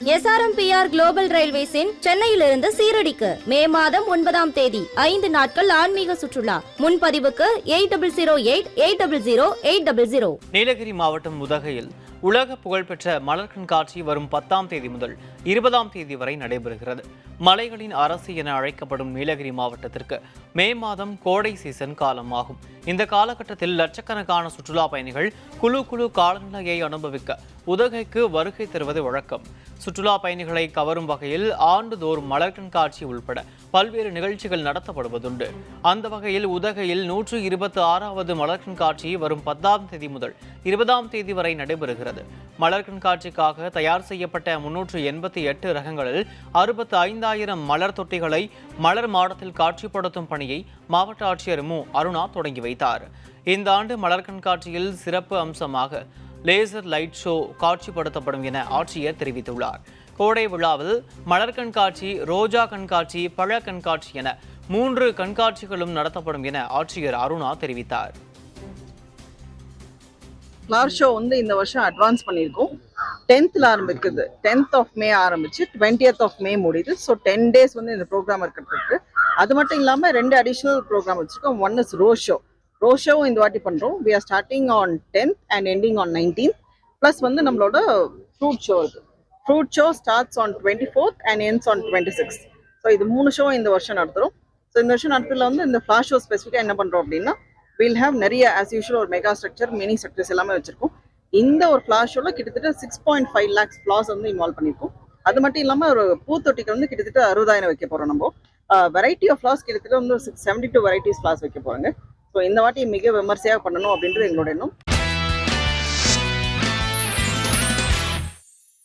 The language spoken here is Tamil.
SRMPR குளோபல் ரயில்வேஸின் சென்னையிலிருந்து சீரடிக்கு மே மாதம் 9ஆம் தேதி 5 நாட்கள் ஆன்மீக சுற்றுலா. முன்பதிவுக்கு 8008000800. நீலகிரி மாவட்டம் உதகையில் உலக புகழ்பெற்ற மலர் கண்காட்சி வரும் 10ஆம் தேதி முதல் 20ஆம் தேதி வரை நடைபெறுகிறது. மலைகளின் அரசு என அழைக்கப்படும் நீலகிரி மாவட்டத்திற்கு மே மாதம் கோடை சீசன் காலமாகும். இந்த காலகட்டத்தில் லட்சக்கணக்கான சுற்றுலா பயணிகள் குழு காலநிலையை அனுபவிக்க உதகைக்கு வருகை தருவது வழக்கம். சுற்றுலா பயணிகளை கவரும் வகையில் ஆண்டுதோறும் மலர் கண்காட்சி உள்பட பல்வேறு நிகழ்ச்சிகள் நடத்தப்படுவதுண்டு. அந்த வகையில் உதகையில் 126வது மலர் கண்காட்சி வரும் 10ஆம் தேதி முதல் 20ஆம் தேதி வரை நடைபெறுகிறது. மலர் கண்காட்சிக்காக தயார் செய்யப்பட்ட 388 ரகங்களில் 65,000 மலர் தொட்டிகளை மலர் மாடத்தில் காட்சிப்படுத்தும் பணியை மாவட்ட ஆட்சியர் மு. அருணா தொடங்கி வைத்தார். இந்த ஆண்டு மலர் கண்காட்சியில் சிறப்பு அம்சமாக லேசர் லைட் ஷோ காட்சிப்படுத்தப்படும் என ஆட்சியர் தெரிவித்துள்ளார். கோடை விழாவில் மலர் கண்காட்சி, ரோஜா கண்காட்சி, பழ கண்காட்சி என 3 கண்காட்சிகளும் நடத்தப்படும் என ஆட்சியர் அருணா தெரிவித்தார். ஃப்ளவர் ஷோ இந்த வருஷம் அட்வான்ஸ் பண்ணியிருக்கோம். 10th ஆரம்பிக்குது. 10th of May ஆரம்பிச்சு 20th of May முடியுது. ஸோ 10 days இந்த ப்ரோக்ராம் இருக்கிறதுக்கு. அது மட்டும் இல்லாமல் 2 அடிஷ்னல் ப்ரோக்ராம் வச்சுருக்கோம். One is rose show. Rose ஷோவும் இந்த வாட்டி பண்ணுறோம். We are starting on 10th and ending on 19th. Plus நம்மளோட ஃப்ரூட் ஷோ இருக்குது. Fruit show starts on 24th and ends on 26th. So இது 3 ஷோ இந்த வருஷம் நடத்துகிறோம். ஸோ இந்த வருஷம் நடத்துல இந்த ஃப்ளாஷ் ஷோ ஸ்பெசிஃபிக்காக என்ன பண்ணுறோம் அப்படின்னா, வில் ஹேவ் நிறைய ஆஸ் யூஷுவல் ஒரு மெகா ஸ்ட்ரக்சர், மினி ஸ்ட்ரக்சர்ஸ் எல்லாமே வச்சிருக்கோம். இந்த ஒரு ஃப்ளாஷ் ஷோவில் கிட்டத்தட்ட 6.5 lakhs ஃப்ளார்ஸ் இன்வால்வ் பண்ணியிருக்கோம். அது மட்டும் இல்லாமல் ஒரு பூத்தொட்டிக்கு கிட்டத்தட்ட 60,000 வைக்க போகிறோம். நம்ம வெரைட்டி ஆஃப் ஃப்ளார்ஸ் கிட்டத்தட்ட 72 வெரைட்டிஸ் ஃப்ளார்ஸ் வைக்க போகிறாங்க. ஸோ இந்த வாட்டி மிக விமர்சையாக பண்ணணும் அப்படின்றது எங்களோட எண்ணம்.